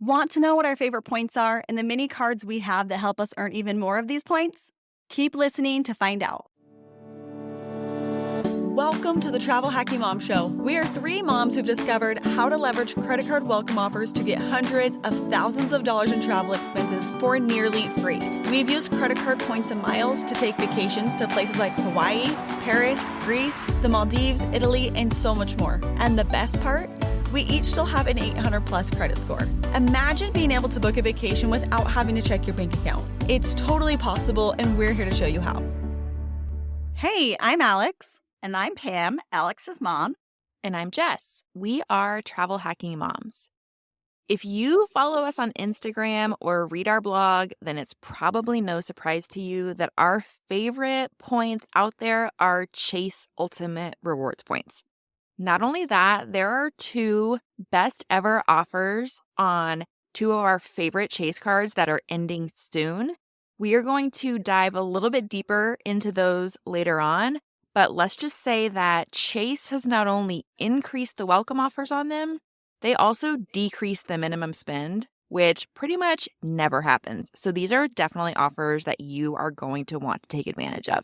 Want to know what our favorite points are and the mini cards we have that help us earn even more of these points? Keep listening to find out. Welcome to the Travel Hacking Mom Show. We are three moms who've discovered how to leverage credit card welcome offers to get hundreds of thousands of dollars in travel expenses for nearly free. We've used credit card points and miles to take vacations to places like Hawaii, Paris, Greece, the Maldives, Italy, and so much more. And the best part? We each still have an 800 plus credit score. Imagine being able to book a vacation without having to check your bank account. It's totally possible, and we're here to show you how. Hey, I'm Alex. And I'm Pam, Alex's mom. And I'm Jess. We are Travel Hacking Moms. If you follow us on Instagram or read our blog, then it's probably no surprise to you that our favorite points out there are Chase Ultimate Rewards points. Not only that, there are two best ever offers on two of our favorite Chase cards that are ending soon. We are going to dive a little bit deeper into those later on, but let's just say that Chase has not only increased the welcome offers on them, they also decreased the minimum spend, which pretty much never happens. So these are definitely offers that you are going to want to take advantage of.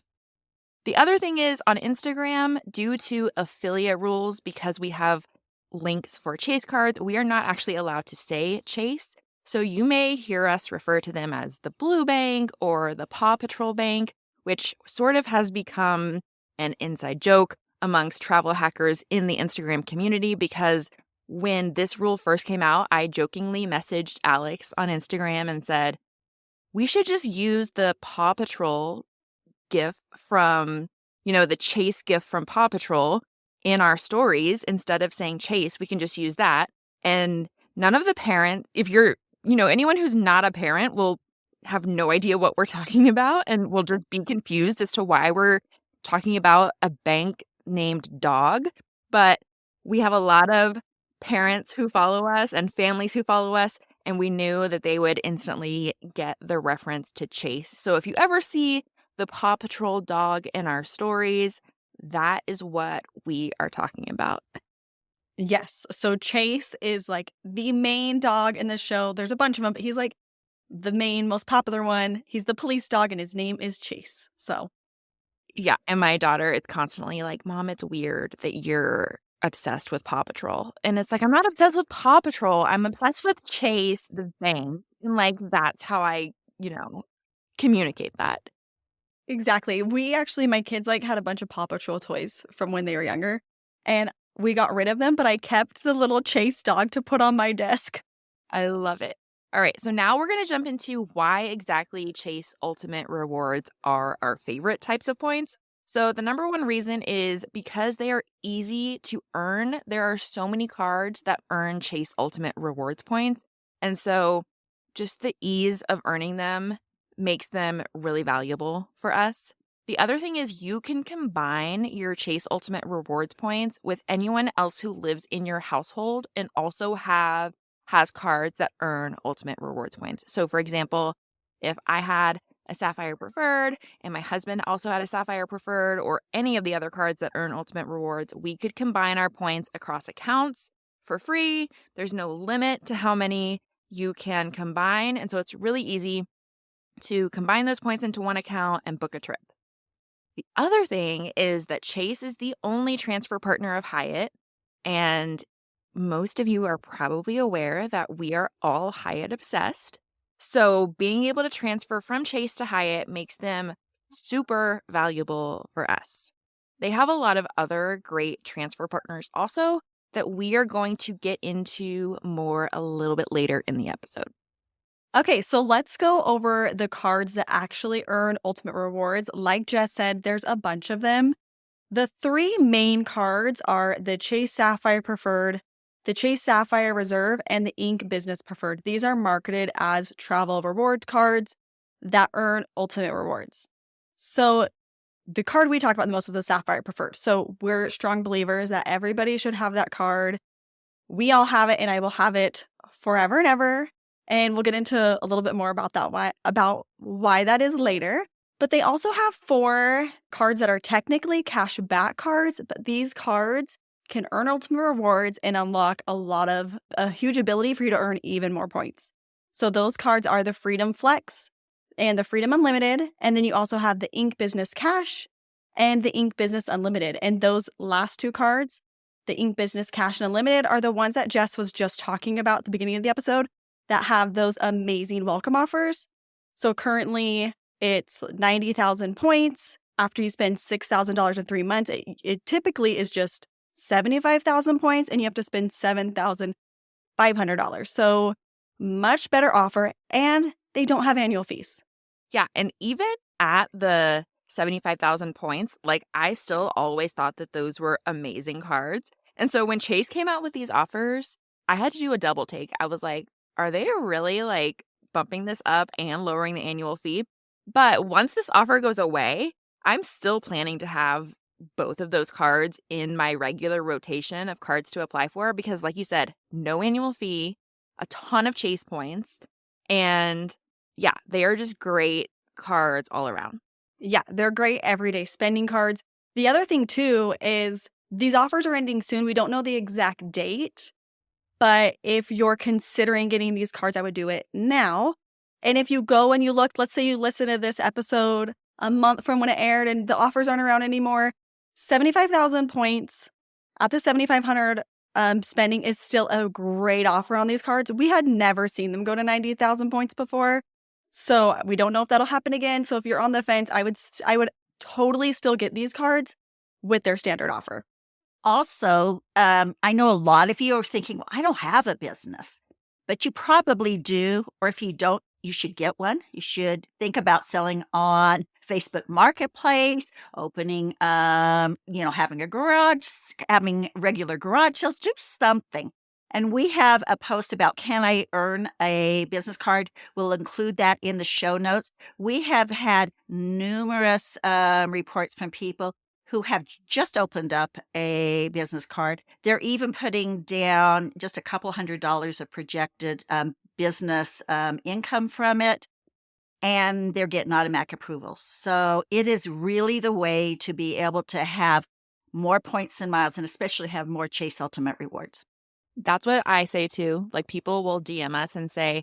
The other thing is on Instagram, due to affiliate rules, because we have links for Chase cards, we are not actually allowed to say Chase. So you may hear us refer to them as the Blue Bank or the Paw Patrol Bank, which sort of has become an inside joke amongst travel hackers in the Instagram community, because when this rule first came out, I jokingly messaged Alex on Instagram and said, we should just use the Paw Patrol GIF from, the Chase GIF from Paw Patrol in our stories. Instead of saying Chase, we can just use that. And none of the parents, if you're, anyone who's not a parent will have no idea what we're talking about and will just be confused as to why we're talking about a bank named Dog. But we have a lot of parents who follow us and families who follow us, and we knew that they would instantly get the reference to Chase. So if you ever see the Paw Patrol dog in our stories, that is what we are talking about. Yes. So Chase is like the main dog in the show. There's a bunch of them, but he's like the main, most popular one. He's the police dog, and his name is Chase. So yeah. And my daughter is constantly like, Mom, it's weird that you're obsessed with Paw Patrol. And it's like, I'm not obsessed with Paw Patrol. I'm obsessed with Chase, the bank. And that's how I, communicate that. exactly. My kids had a bunch of Paw Patrol toys from when they were younger, and we got rid of them, but I kept the little Chase dog to put on my desk. I love it. All right, so now we're going to jump into why exactly Chase Ultimate Rewards are our favorite types of points. So the number one reason is because they are easy to earn. There are so many cards that earn Chase Ultimate Rewards points. And so just the ease of earning them makes them really valuable for us. The other thing is you can combine your Chase Ultimate Rewards points with anyone else who lives in your household and also has cards that earn Ultimate Rewards points. So for example, if I had a Sapphire Preferred and my husband also had a Sapphire Preferred or any of the other cards that earn Ultimate Rewards, we could combine our points across accounts for free. There's no limit to how many you can combine. And so it's really easy to combine those points into one account and book a trip. The other thing is that Chase is the only transfer partner of Hyatt, and most of you are probably aware that we are all Hyatt obsessed. So being able to transfer from Chase to Hyatt makes them super valuable for us. They have a lot of other great transfer partners also that we are going to get into more a little bit later in the episode. Okay, so let's go over the cards that actually earn Ultimate Rewards. Like Jess said, there's a bunch of them. The three main cards are the Chase Sapphire Preferred, the Chase Sapphire Reserve, and the Ink Business Preferred. These are marketed as travel reward cards that earn Ultimate Rewards. So the card we talked about the most is the Sapphire Preferred. So we're strong believers that everybody should have that card. We all have it, and I will have it forever and ever. And we'll get into a little bit more about that, why that is later. But they also have 4 cards that are technically cashback cards, but these cards can earn ultimate rewards and unlock a huge ability for you to earn even more points. So those cards are the Freedom Flex and the Freedom Unlimited. And then you also have the Ink Business Cash and the Ink Business Unlimited. And those last two cards, the Ink Business Cash and Unlimited, are the ones that Jess was just talking about at the beginning of the episode that have those amazing welcome offers. So currently it's 90,000 points. After you spend $6,000 in 3 months, it typically is just 75,000 points and you have to spend $7,500. So much better offer, and they don't have annual fees. Yeah, and even at the 75,000 points, like, I still always thought that those were amazing cards. And so when Chase came out with these offers, I had to do a double take. I was like, are they really, like, bumping this up and lowering the annual fee? But once this offer goes away, I'm still planning to have both of those cards in my regular rotation of cards to apply for because, like you said, no annual fee, a ton of Chase points, and yeah, they are just great cards all around. Yeah, they're great everyday spending cards. The other thing, too, is these offers are ending soon. We don't know the exact date, but if you're considering getting these cards, I would do it now. And if you go and you look, let's say you listen to this episode a month from when it aired and the offers aren't around anymore, 75,000 points at the 7,500 spending is still a great offer on these cards. We had never seen them go to 90,000 points before. So we don't know if that'll happen again. So if you're on the fence, I would totally still get these cards with their standard offer. Also, I know a lot of you are thinking, well, I don't have a business, but you probably do. Or if you don't, you should get one. You should think about selling on Facebook Marketplace, opening, having a garage, having regular garage sales, do something. And we have a post about can I earn a business card? We'll include that in the show notes. We have had numerous reports from people who have just opened up a business card. They're even putting down just a couple $100 of projected business income from it, and they're getting automatic approvals. So it is really the way to be able to have more points and miles, and especially have more Chase Ultimate rewards. That's what I say too. Like, people will DM us and say,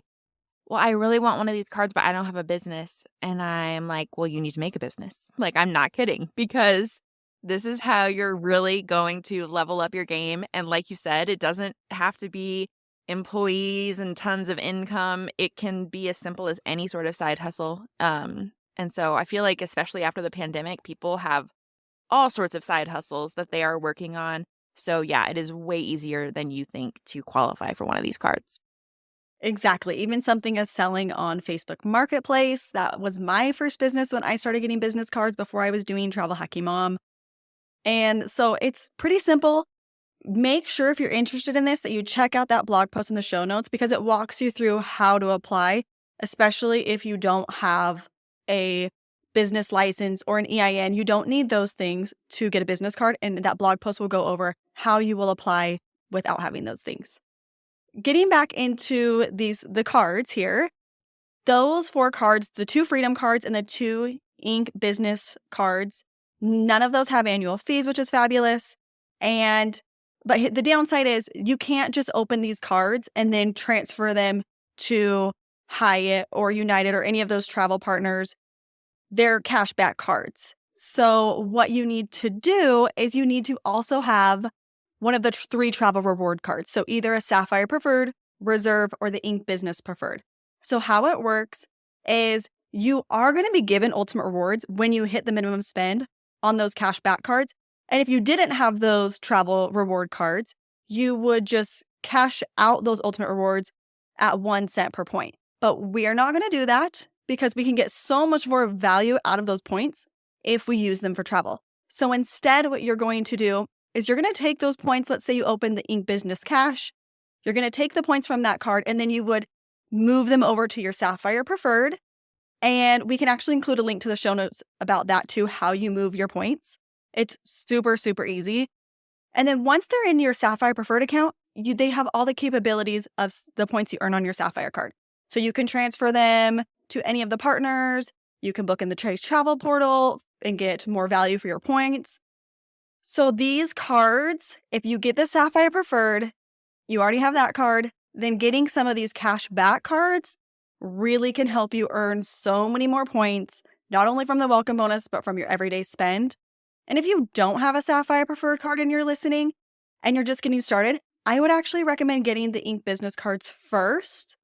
well, I really want one of these cards, but I don't have a business. And I'm like, well, you need to make a business. Like, I'm not kidding, because this is how you're really going to level up your game. And like you said, it doesn't have to be employees and tons of income. It can be as simple as any sort of side hustle. And so I feel like, especially after the pandemic, people have all sorts of side hustles that they are working on. So yeah, it is way easier than you think to qualify for one of these cards. Exactly. Even something as selling on Facebook Marketplace. That was my first business when I started getting business cards before I was doing Travel Hacking Mom. And so it's pretty simple. Make sure if you're interested in this that you check out that blog post in the show notes because it walks you through how to apply, especially if you don't have a business license or an EIN. You don't need those things to get a business card. And that blog post will go over how you will apply without having those things. Getting back into the cards here, those 4 cards, the 2 Freedom cards and the 2 Ink Business cards, none of those have annual fees, which is fabulous. But the downside is you can't just open these cards and then transfer them to Hyatt or United or any of those travel partners. They're cashback cards. So what you need to do is you need to also have one of the 3 travel reward cards. So either a Sapphire Preferred, Reserve, or the Ink Business Preferred. So how it works is you are going to be given ultimate rewards when you hit the minimum spend on those cashback cards. And if you didn't have those travel reward cards, you would just cash out those ultimate rewards at 1 cent per point. But we are not going to do that because we can get so much more value out of those points if we use them for travel. So instead, what you're going to do is you're going to take those points. Let's say you open the Ink Business Cash. You're going to take the points from that card and then you would move them over to your Sapphire Preferred. And we can actually include a link to the show notes about that too, how you move your points. It's super, super easy. And then once they're in your Sapphire Preferred account, they have all the capabilities of the points you earn on your Sapphire card. So you can transfer them to any of the partners. You can book in the Chase Travel Portal and get more value for your points. So these cards, if you get the Sapphire Preferred, you already have that card, then getting some of these cash back cards really can help you earn so many more points, not only from the welcome bonus, but from your everyday spend. And if you don't have a Sapphire Preferred card and you're listening and you're just getting started, I would actually recommend getting the Ink Business cards first,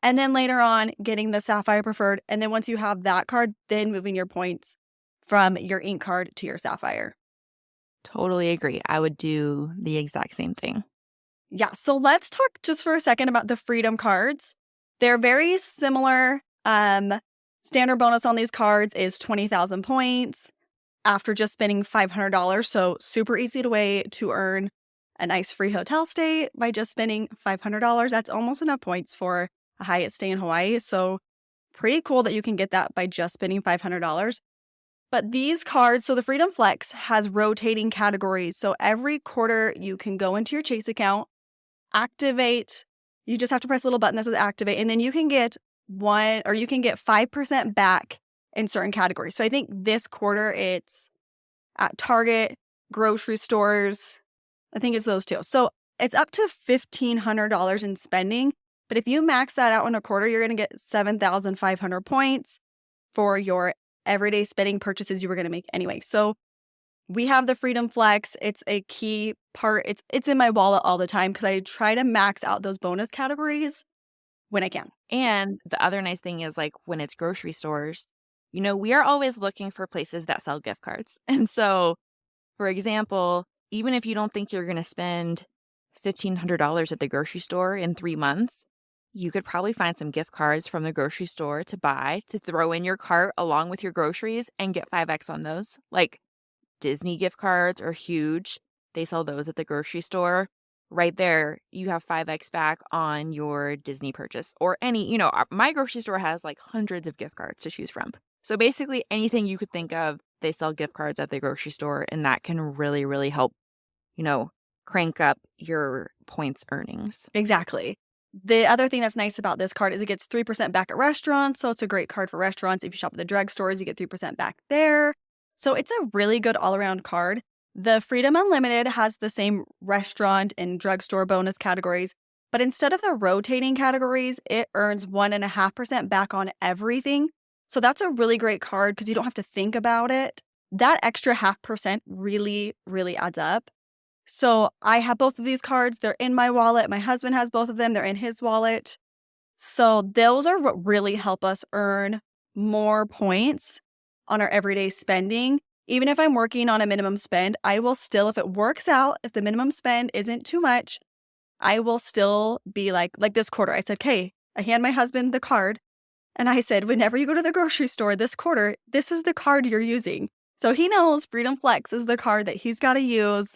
and then later on getting the Sapphire Preferred. And then once you have that card, then moving your points from your Ink card to your Sapphire. Totally agree. I would do the exact same thing. Yeah, so let's talk just for a second about the Freedom cards. They're very similar. Standard bonus on these cards is 20,000 points after just spending $500. So super easy way to earn a nice free hotel stay by just spending $500. That's almost enough points for a Hyatt stay in Hawaii. So pretty cool that you can get that by just spending $500. But these cards, so the Freedom Flex has rotating categories. So every quarter you can go into your Chase account, activate. You just have to press a little button that says activate, and then you can get 5% back in certain categories. So I think this quarter it's at Target, grocery stores. I think it's those two. So it's up to $1,500 in spending. But if you max that out in a quarter, you're going to get 7,500 points for your everyday spending purchases you were going to make anyway. So we have the Freedom Flex. It's a key part. It's in my wallet all the time because I try to max out those bonus categories when I can. And the other nice thing is, like, when it's grocery stores, we are always looking for places that sell gift cards. And so, for example, even if you don't think you're going to spend $1,500 at the grocery store in 3 months, you could probably find some gift cards from the grocery store to throw in your cart along with your groceries and get 5x on those. Like, Disney gift cards are huge. They sell those at the grocery store. Right there, you have 5x back on your Disney purchase or my grocery store has like hundreds of gift cards to choose from. So basically anything you could think of, they sell gift cards at the grocery store, and that can really, really help, crank up your points earnings. Exactly. The other thing that's nice about this card is it gets 3% back at restaurants. So it's a great card for restaurants. If you shop at the drugstores, you get 3% back there. So it's a really good all-around card. The Freedom Unlimited has the same restaurant and drugstore bonus categories, but instead of the rotating categories, it earns 1.5% back on everything. So that's a really great card because you don't have to think about it. That extra 0.5% really, really adds up. So I have both of these cards. They're in my wallet. My husband has both of them. They're in his wallet. So those are what really help us earn more points on our everyday spending. Even if I'm working on a minimum spend, I will still, if it works out, if the minimum spend isn't too much, I will still be like this quarter. I said, okay, I hand my husband the card. And I said, whenever you go to the grocery store this quarter, this is the card you're using. So he knows Freedom Flex is the card that he's got to use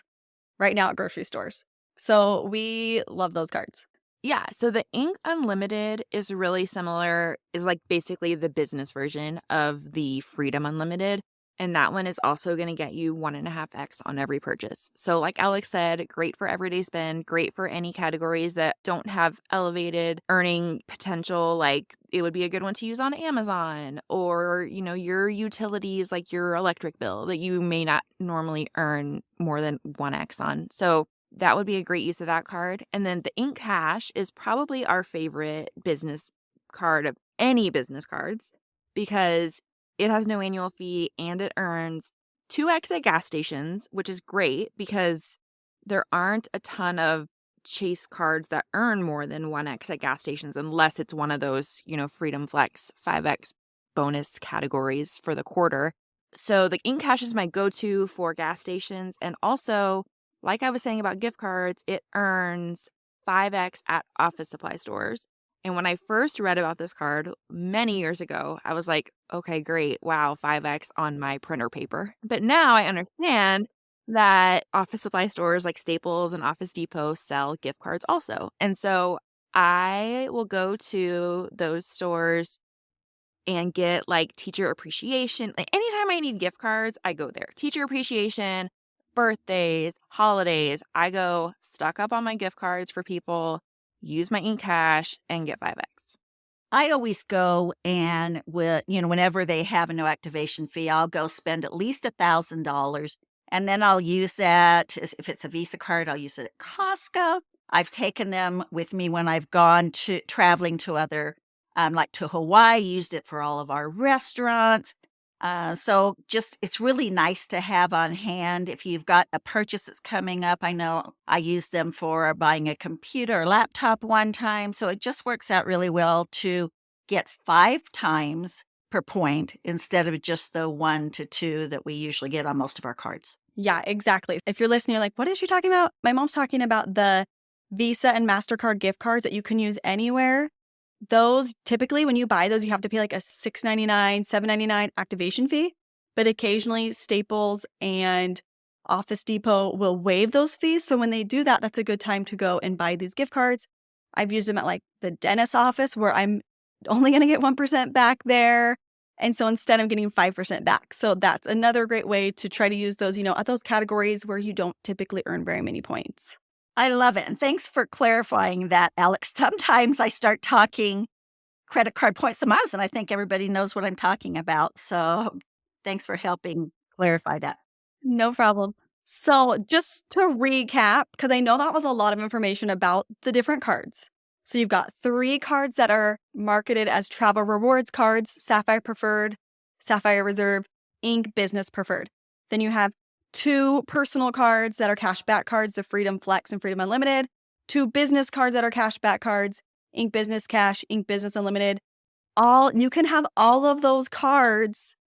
right now at grocery stores. So we love those cards. Yeah, so the Ink Unlimited is really similar, is like basically the business version of the Freedom Unlimited. And that one is also going to get you 1.5x on every purchase. So like Alex said, great for everyday spend, great for any categories that don't have elevated earning potential. Like it would be a good one to use on Amazon or, your utilities, like your electric bill that you may not normally earn more than 1x on. So that would be a great use of that card. And then the Ink Cash is probably our favorite business card of any business cards because it has no annual fee and it earns 2x at gas stations, which is great because there aren't a ton of Chase cards that earn more than 1x at gas stations unless it's one of those, Freedom Flex 5x bonus categories for the quarter. So the Ink Cash is my go-to for gas stations. And also, like I was saying about gift cards, it earns 5x at office supply stores. And when I first read about this card many years ago, I was like, okay, great. Wow, 5x on my printer paper. But now I understand that office supply stores like Staples and Office Depot sell gift cards also. And so I will go to those stores and get like teacher appreciation. Like anytime I need gift cards, I go there. Teacher appreciation, birthdays, holidays, I go stock up on my gift cards for people, use my Ink Cash, and get 5x. I always go and whenever they have a no activation fee, I'll go spend at least $1,000 And then I'll use that if it's a Visa card, I'll use it at Costco. I've taken them with me when I've gone to traveling to other, like to Hawaii, used it for all of our restaurants. So just it's really nice to have on hand if you've got a purchase that's coming up. I know I used them for buying a computer or laptop one time. So it just works out really well to get 5 times per point instead of just the 1 to 2 that we usually get on most of our cards. Yeah, exactly. If you're listening, you're like, what is she talking about? My mom's talking about the Visa and MasterCard gift cards that you can use anywhere. Those typically, when you buy those, you have to pay like a $6.99, $7.99 activation fee. But occasionally, Staples and Office Depot will waive those fees. So when they do that, that's a good time to go and buy these gift cards. I've used them at like the dentist's office where I'm only going to get 1% back there. And so instead, I'm getting 5% back. So that's another great way to try to use those, at those categories where you don't typically earn very many points. I love it. And thanks for clarifying that, Alex. Sometimes I start talking credit card points and miles, and I think everybody knows what I'm talking about. So thanks for helping clarify that. No problem. So just to recap, because I know that was a lot of information about the different cards. So you've got 3 cards that are marketed as travel rewards cards: Sapphire Preferred, Sapphire Reserve, Ink Business Preferred. Then you have 2 personal cards that are cashback cards, the Freedom Flex and Freedom Unlimited. 2 business cards that are cashback cards, Ink Business Cash, Ink Business Unlimited. You can have all of those cards,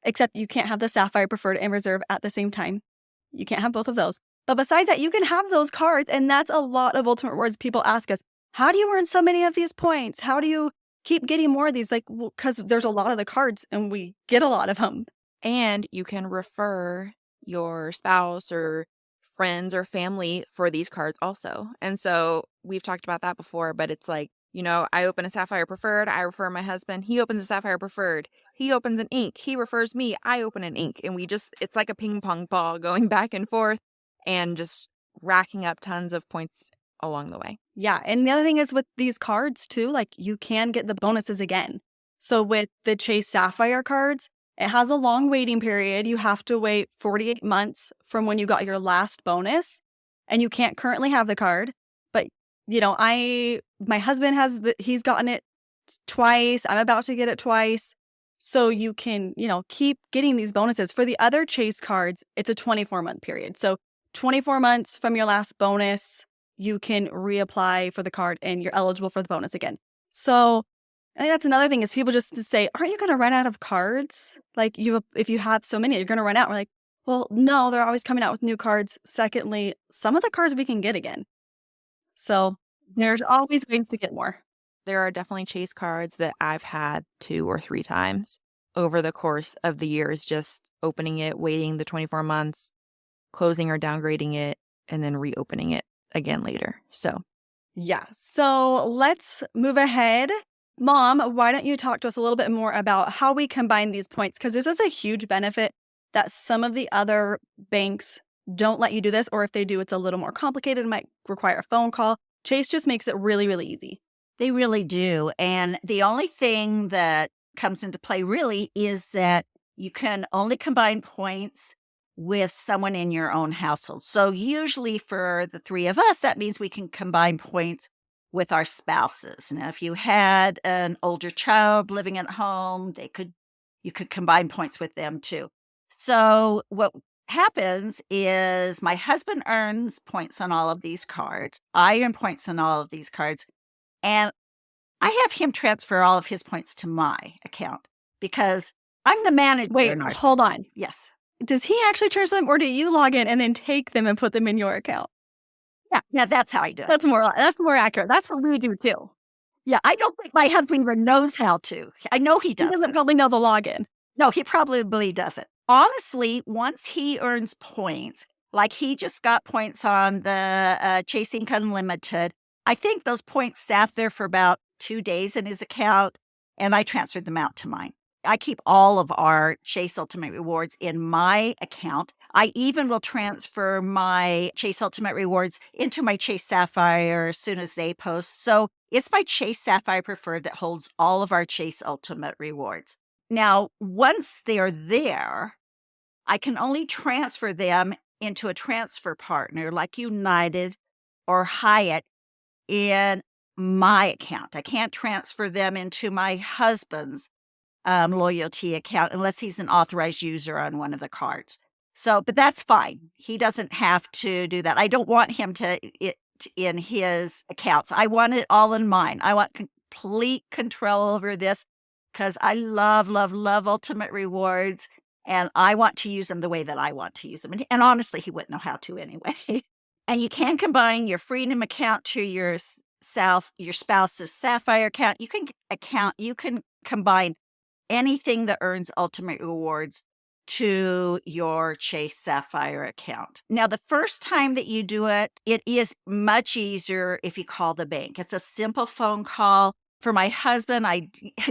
except you can't have the Sapphire Preferred and Reserve at the same time. You can't have both of those. But besides that, you can have those cards, and that's a lot of Ultimate Rewards. People ask us, how do you earn so many of these points? How do you keep getting more of these? Like, well, because there's a lot of the cards, and we get a lot of them. And you can refer your spouse or friends or family for these cards also. And so we've talked about that before, but it's like, I open a Sapphire Preferred, I refer my husband, he opens a Sapphire Preferred, he opens an Ink, he refers me, I open an Ink. And it's like a ping pong ball going back and forth and just racking up tons of points along the way. Yeah. And the other thing is with these cards too, like you can get the bonuses again. So with the Chase Sapphire cards, it has a long waiting period. You have to wait 48 months from when you got your last bonus, and you can't currently have the card. But, my husband he's gotten it twice. I'm about to get it twice. So you can, keep getting these bonuses. For the other Chase cards, it's a 24-month period. So 24 months from your last bonus, you can reapply for the card and you're eligible for the bonus again. So I think that's another thing is people just say, aren't you going to run out of cards? Like if you have so many, you're going to run out. We're like, well, no, they're always coming out with new cards. Secondly, some of the cards we can get again. So there's always ways to get more. There are definitely Chase cards that I've had 2 or 3 times over the course of the years, just opening it, waiting the 24 months, closing or downgrading it, and then reopening it again later. So, yeah. So let's move ahead. Mom, why don't you talk to us a little bit more about how we combine these points? Because this is a huge benefit that some of the other banks don't let you do this, or if they do, it's a little more complicated. It might require a phone call. Chase just makes it really, really easy. They really do. And the only thing that comes into play really is that you can only combine points with someone in your own household. So usually for the 3 of us, that means we can combine points with our spouses. Now, if you had an older child living at home, you could combine points with them too. So what happens is my husband earns points on all of these cards. I earn points on all of these cards. And I have him transfer all of his points to my account because I'm the manager. Wait, hold on. Yes. Does he actually transfer them, or do you log in and then take them and put them in your account? Yeah, that's how I do it. That's more accurate. That's what we do too. Yeah, I don't think my husband even knows how to. I know he does. He doesn't probably know the login. No, he probably doesn't. Honestly, once he earns points, like he just got points on the Chase Ink Unlimited, I think those points sat there for about 2 days in his account, and I transferred them out to mine. I keep all of our Chase Ultimate Rewards in my account. I even will transfer my Chase Ultimate Rewards into my Chase Sapphire as soon as they post. So it's my Chase Sapphire Preferred that holds all of our Chase Ultimate Rewards. Now, once they're there, I can only transfer them into a transfer partner like United or Hyatt in my account. I can't transfer them into my husband's loyalty account unless he's an authorized user on one of the cards. So, but that's fine. He doesn't have to do that. I don't want him to it in his accounts. I want it all in mine. I want complete control over this because I love, love, love Ultimate Rewards, and I want to use them the way that I want to use them. And honestly, he wouldn't know how to anyway. And you can combine your Freedom account to your your spouse's Sapphire account. You can combine anything that earns Ultimate Rewards to your Chase Sapphire account. Now, the first time that you do it, it is much easier if you call the bank. It's a simple phone call. For my husband,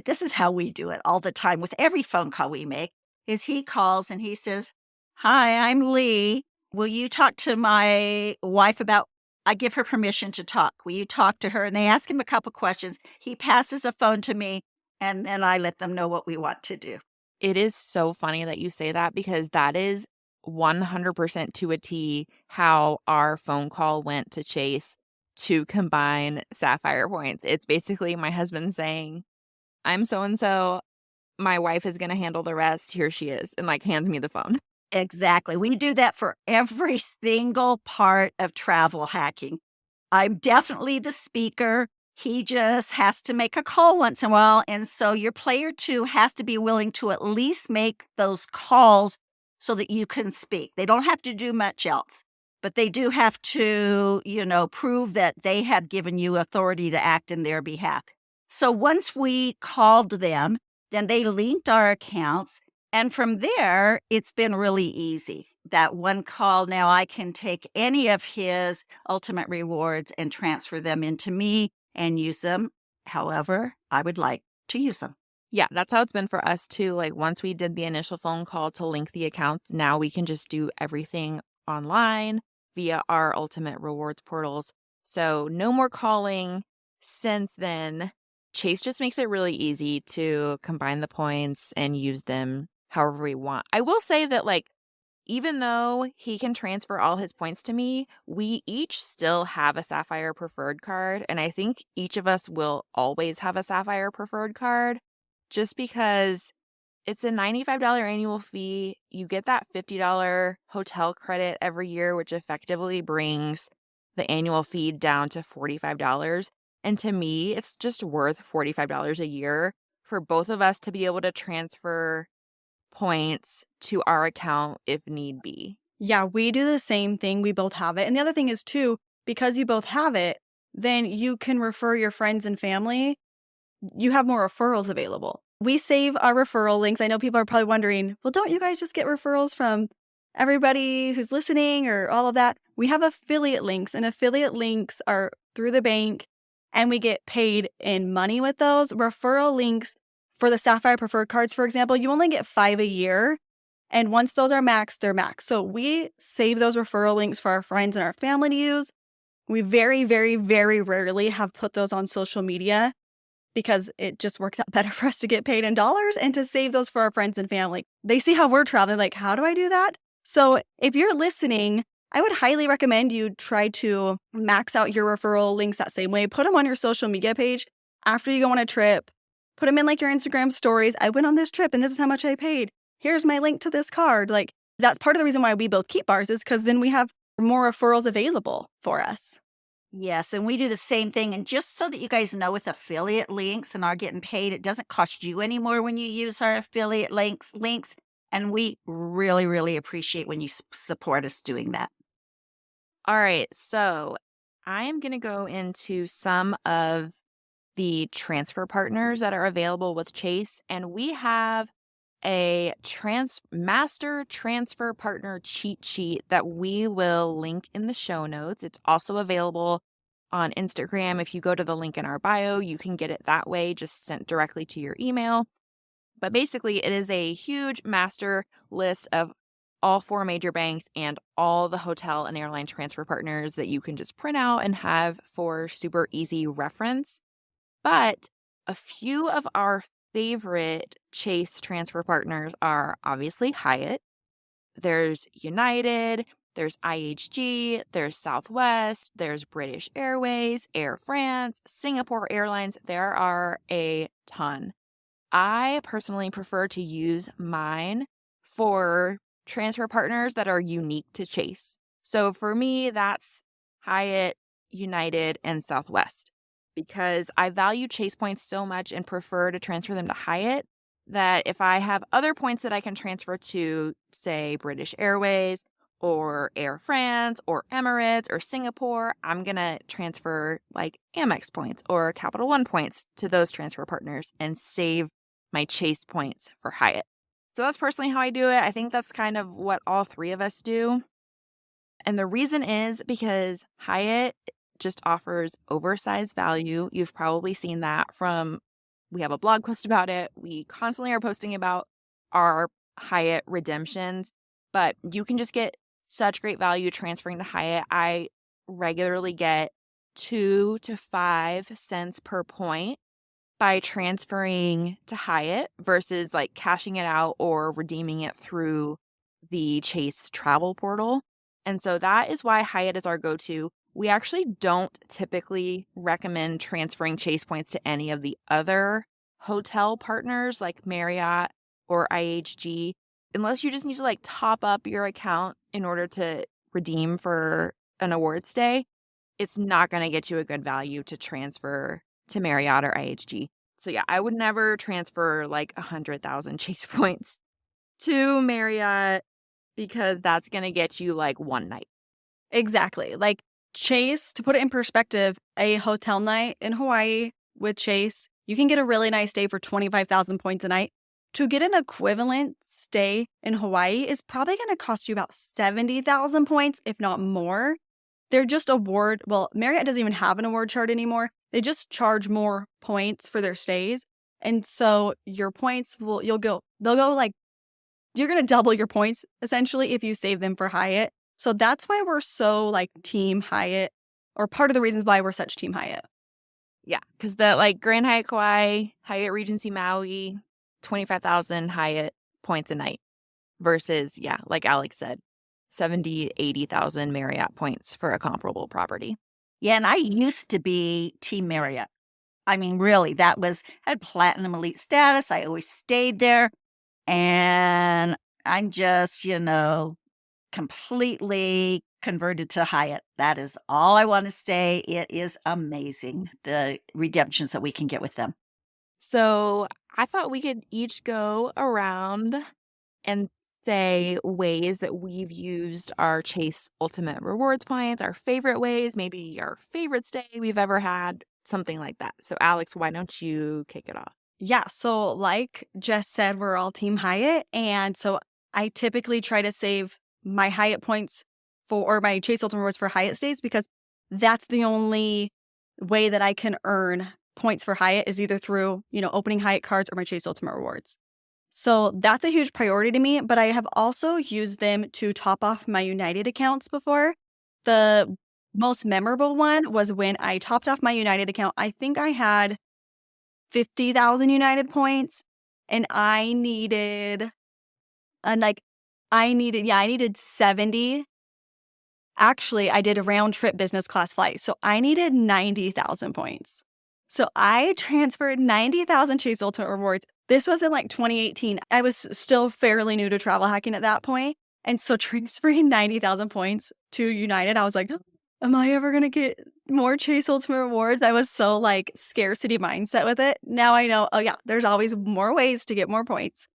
this is how we do it all the time with every phone call we make, is he calls and he says, "Hi, I'm Lee. Will you talk to my wife about," I give her permission to talk. "Will you talk to her?" And they ask him a couple questions. He passes a phone to me, and then I let them know what we want to do. It is so funny that you say that because that is 100% to a T how our phone call went to Chase to combine Sapphire points. It's basically my husband saying, "I'm so and so. My wife is going to handle the rest. Here she is," and like hands me the phone. Exactly. We do that for every single part of travel hacking. I'm definitely the speaker. He just has to make a call once in a while. And so your player two has to be willing to at least make those calls so that you can speak. They don't have to do much else, but they do have to, prove that they have given you authority to act in their behalf. So once we called them, then they linked our accounts. And from there, it's been really easy. That one call, now I can take any of his Ultimate Rewards and transfer them into me and use them however I would like to use them. Yeah, that's how it's been for us too. Like once we did the initial phone call to link the accounts, now we can just do everything online via our Ultimate Rewards portals. So no more calling. Since then, Chase just makes it really easy to combine the points and use them however we want. I will say that even though he can transfer all his points to me, we each still have a Sapphire Preferred card, and I think each of us will always have a Sapphire Preferred card just because it's a $95 annual fee. You get that $50 hotel credit every year, which effectively brings the annual fee down to $45. And to me, it's just worth $45 a year for both of us to be able to transfer points to our account if need be. Yeah, we do the same thing. We both have it. And the other thing is, too, because you both have it, then you can refer your friends and family. You have more referrals available. We save our referral links. I know people are probably wondering, well, don't you guys just get referrals from everybody who's listening or all of that? We have affiliate links, and affiliate links are through the bank, and we get paid in money with those. Referral links for the Sapphire Preferred cards, for example, you only get 5 a year. And once those are maxed, they're maxed. So we save those referral links for our friends and our family to use. We very, very, very rarely have put those on social media because it just works out better for us to get paid in dollars and to save those for our friends and family. They see how we're traveling, like, how do I do that? So if you're listening, I would highly recommend you try to max out your referral links that same way. Put them on your social media page after you go on a trip. Put them in your Instagram stories. I went on this trip and this is how much I paid. Here's my link to this card. That's part of the reason why we both keep ours, is because then we have more referrals available for us. Yes, and we do the same thing. And just so that you guys know, with affiliate links and are getting paid, it doesn't cost you anymore when you use our affiliate links. And we really, really appreciate when you support us doing that. All right, so I'm going to go into some of the transfer partners that are available with Chase, and we have a master transfer partner cheat sheet that we will link in the show notes. It's also available on Instagram. If you go to the link in our bio, you can get it that way, just sent directly to your email. But basically, it is a huge master list of all 4 major banks and all the hotel and airline transfer partners that you can just print out and have for super easy reference. But a few of our favorite Chase transfer partners are obviously Hyatt, There's United, there's IHG, there's Southwest, there's British Airways, Air France, Singapore Airlines. There are a ton. I personally prefer to use mine for transfer partners that are unique to Chase. So for me, that's Hyatt, United, and Southwest because I value Chase points so much and prefer to transfer them to Hyatt that if I have other points that I can transfer to, say, British Airways or Air France or Emirates or Singapore, I'm going to transfer like Amex points or Capital One points to those transfer partners and save my Chase points for Hyatt. So that's personally how I do it. I think that's kind of what all three of us do. And the reason is because Hyatt just offers oversized value. You've probably seen that we have a blog post about it. We constantly are posting about our Hyatt redemptions, but you can just get such great value transferring to Hyatt. I regularly get 2 to 5 cents per point by transferring to Hyatt versus like cashing it out or redeeming it through the Chase travel portal. And so that is why Hyatt is our go-to. We actually don't typically recommend transferring Chase points to any of the other hotel partners like Marriott or IHG, unless you just need to like top up your account in order to redeem for an award stay. It's not going to get you a good value to transfer to Marriott or IHG. So yeah, I would never transfer like 100,000 Chase points to Marriott because that's going to get you like one night. Exactly. Like Chase, to put it in perspective, a hotel night in Hawaii with Chase, you can get a really nice stay for 25,000 points a night. To get an equivalent stay in Hawaii is probably going to cost you about 70,000 points, if not more. They're just Marriott doesn't even have an award chart anymore. They just charge more points for their stays. And so your points they'll go like, you're going to double your points essentially if you save them for Hyatt. So that's why we're so like team Hyatt, or part of the reasons why we're such team Hyatt. Yeah, because the like Grand Hyatt Kauai, Hyatt Regency Maui, 25,000 Hyatt points a night versus, yeah, like Alex said, 70, 80,000 Marriott points for a comparable property. Yeah, and I used to be Team Marriott. I mean, really, had platinum elite status. I always stayed there. And I'm just, completely converted to Hyatt. That is all I want to stay. It is amazing, the redemptions that we can get with them. So I thought we could each go around and say ways that we've used our Chase Ultimate Rewards points, our favorite ways, maybe our favorite stay we've ever had, something like that. So Alex, why don't you kick it off? Yeah. So like Jess said, we're all team Hyatt. And so I typically try to save my Hyatt points or my Chase Ultimate Rewards for Hyatt stays because that's the only way that I can earn points for Hyatt is either through, opening Hyatt cards or my Chase Ultimate Rewards. So that's a huge priority to me, but I have also used them to top off my United accounts before. The most memorable one was when I topped off my United account. I think I had 50,000 United points and I needed 70. Actually, I did a round trip business class flight, so I needed 90,000 points. So I transferred 90,000 Chase Ultimate Rewards. This was in like 2018. I was still fairly new to travel hacking at that point. And so transferring 90,000 points to United, I was like, am I ever going to get more Chase Ultimate Rewards? I was so like scarcity mindset with it. Now I know, oh yeah, there's always more ways to get more points.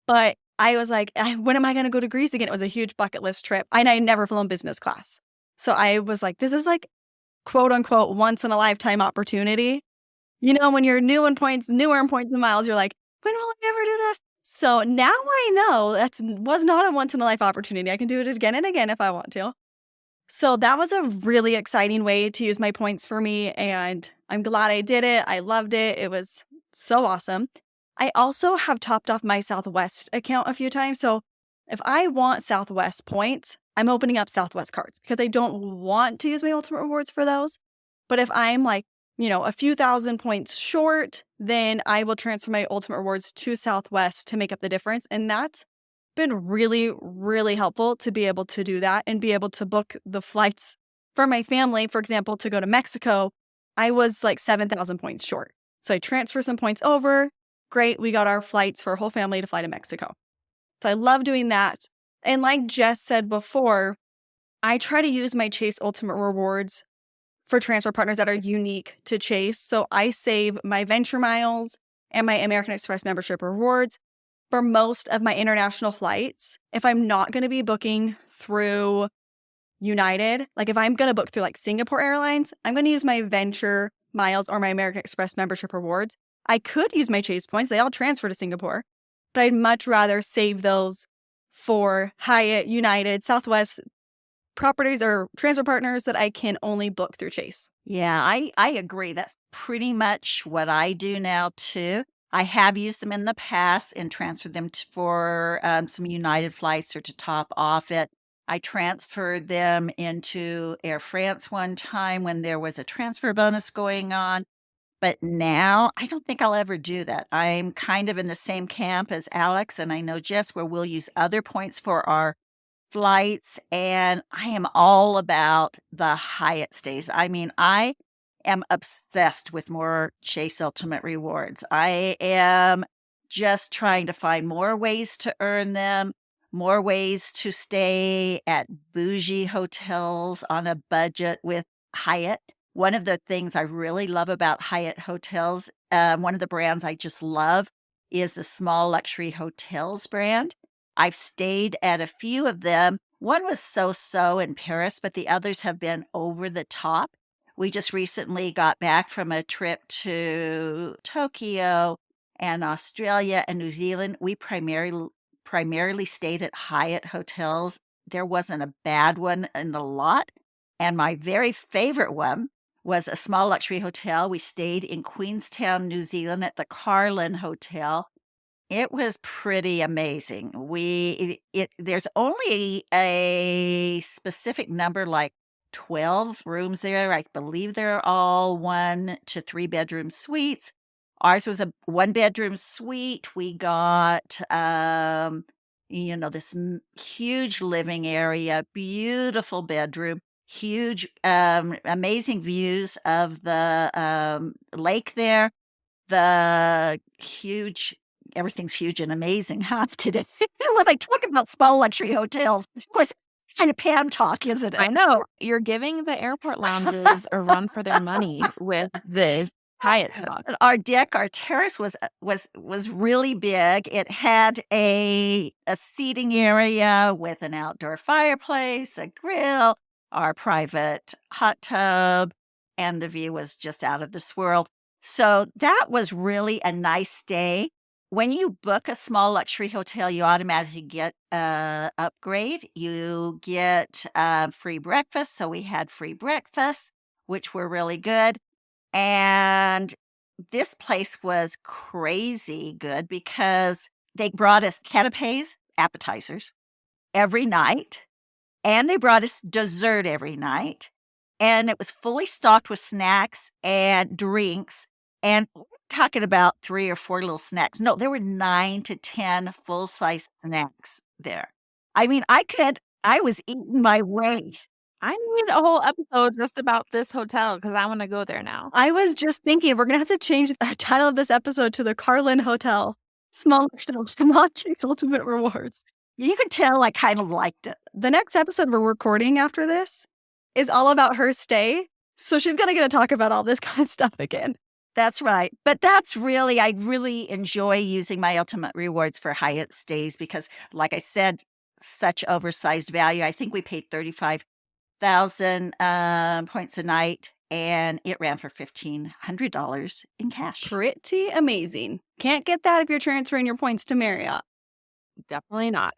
But I was like, when am I going to go to Greece again? It was a huge bucket list trip. And I had never flown business class. So I was like, this is like quote unquote once in a lifetime opportunity. When you're newer in points and miles, you're like, when will I ever do this? So now I know was not a once in a life opportunity. I can do it again and again if I want to. So that was a really exciting way to use my points for me. And I'm glad I did it. I loved it. It was so awesome. I also have topped off my Southwest account a few times. So if I want Southwest points, I'm opening up Southwest cards because I don't want to use my Ultimate Rewards for those. But if I'm like, a few thousand points short, then I will transfer my Ultimate Rewards to Southwest to make up the difference. And that's been really, really helpful to be able to do that and be able to book the flights for my family. For example, to go to Mexico, I was like 7,000 points short. So I transfer some points over. Great. We got our flights for a whole family to fly to Mexico. So I love doing that. And like Jess said before, I try to use my Chase Ultimate Rewards for transfer partners that are unique to Chase. So I save my Venture Miles and my American Express membership rewards for most of my international flights. If I'm not going to be booking through United, like if I'm going to book through like Singapore Airlines, I'm going to use my Venture Miles or my American Express membership rewards. I could use my Chase points. They all transfer to Singapore, but I'd much rather save those for Hyatt, United, Southwest properties or transfer partners that I can only book through Chase. Yeah, I agree. That's pretty much what I do now too. I have used them in the past and transferred them for some United flights or to top off it. I transferred them into Air France one time when there was a transfer bonus going on. But now I don't think I'll ever do that. I'm kind of in the same camp as Alex, and I know Jess, where we'll use other points for our flights, and I am all about the Hyatt stays. I mean, I am obsessed with more Chase Ultimate Rewards. I am just trying to find more ways to earn them, more ways to stay at bougie hotels on a budget with Hyatt. One of the things I really love about Hyatt hotels, one of the brands I just love is the Small Luxury Hotels brand. I've stayed at a few of them. One was so-so in Paris, but the others have been over the top. We just recently got back from a trip to Tokyo and Australia and New Zealand. We primarily stayed at Hyatt hotels. There wasn't a bad one in the lot. And my very favorite one was a small luxury hotel. We stayed in Queenstown, New Zealand at the Carlin Hotel. It was pretty amazing. There's only a specific number, like 12 rooms there. I believe they're all 1 to 3 bedroom suites. Ours was a 1-bedroom suite. We got, this huge living area, beautiful bedroom, huge, amazing views of the lake there. The huge Everything's huge and amazing, huh, today? When I talk about small luxury hotels, of course, it's kind of Pam talk, isn't I it? know. You're giving the airport lounges a run for their money with the Hyatt talk. Our terrace was really big. It had a seating area with an outdoor fireplace, a grill, our private hot tub, and the view was just out of this world. So that was really a nice stay. When you book a small luxury hotel, you automatically get a upgrade. You get free breakfast. So we had free breakfast, which were really good. And this place was crazy good because they brought us canapes, appetizers every night, and they brought us dessert every night. And it was fully stocked with snacks and drinks. And we're talking about 3 or 4 little snacks. No, there were 9 to 10 full-size snacks there. I mean, I was eating my way. I need a whole episode just about this hotel because I want to go there now. I was just thinking we're going to have to change the title of this episode to the Carlin Hotel. Small Chase Ultimate Rewards. You could tell I kind of liked it. The next episode we're recording after this is all about her stay. So she's going to get to talk about all this kind of stuff again. That's right. But I really enjoy using my Ultimate Rewards for Hyatt stays because, like I said, such oversized value. I think we paid 35,000 points a night, and it ran for $1,500 in cash. Pretty amazing. Can't get that if you're transferring your points to Marriott. Definitely not.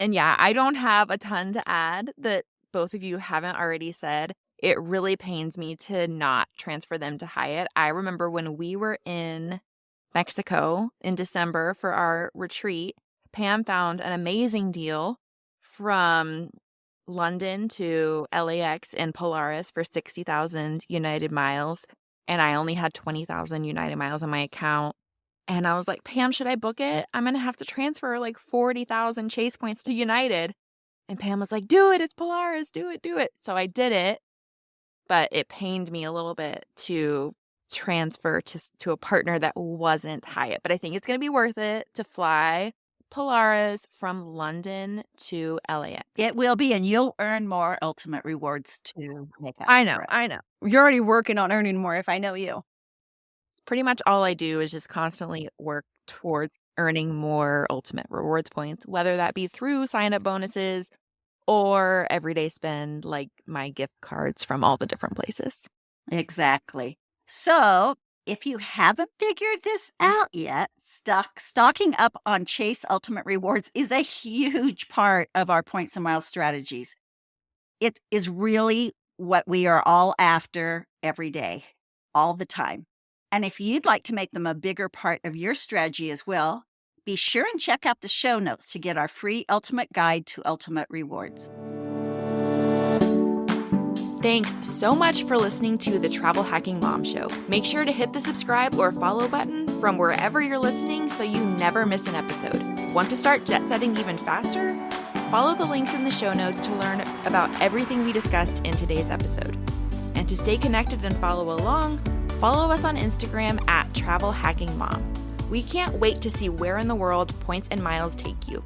And yeah, I don't have a ton to add that both of you haven't already said. It really pains me to not transfer them to Hyatt. I remember when we were in Mexico in December for our retreat, Pam found an amazing deal from London to LAX and Polaris for 60,000 United miles. And I only had 20,000 United miles in my account. And I was like, Pam, should I book it? I'm going to have to transfer like 40,000 Chase points to United. And Pam was like, do it. It's Polaris. Do it. Do it. So I did it. But it pained me a little bit to transfer to a partner that wasn't Hyatt. But I think it's going to be worth it to fly Polaris from London to LAX. It will be, and you'll earn more ultimate rewards to make up I know, for it. I know. You're already working on earning more if I know you. Pretty much all I do is just constantly work towards earning more ultimate rewards points, whether that be through sign-up bonuses or everyday spend like my gift cards from all the different places. Exactly. So if you haven't figured this out yet, stocking up on Chase Ultimate Rewards is a huge part of our points and miles strategies. It is really what we are all after every day, all the time. And if you'd like to make them a bigger part of your strategy as well, be sure and check out the show notes to get our free ultimate guide to ultimate rewards. Thanks so much for listening to the Travel Hacking Mom Show. Make sure to hit the subscribe or follow button from wherever you're listening so you never miss an episode. Want to start jet setting even faster? Follow the links in the show notes to learn about everything we discussed in today's episode. And to stay connected and follow along, follow us on Instagram at Travel Hacking Mom. We can't wait to see where in the world points and miles take you.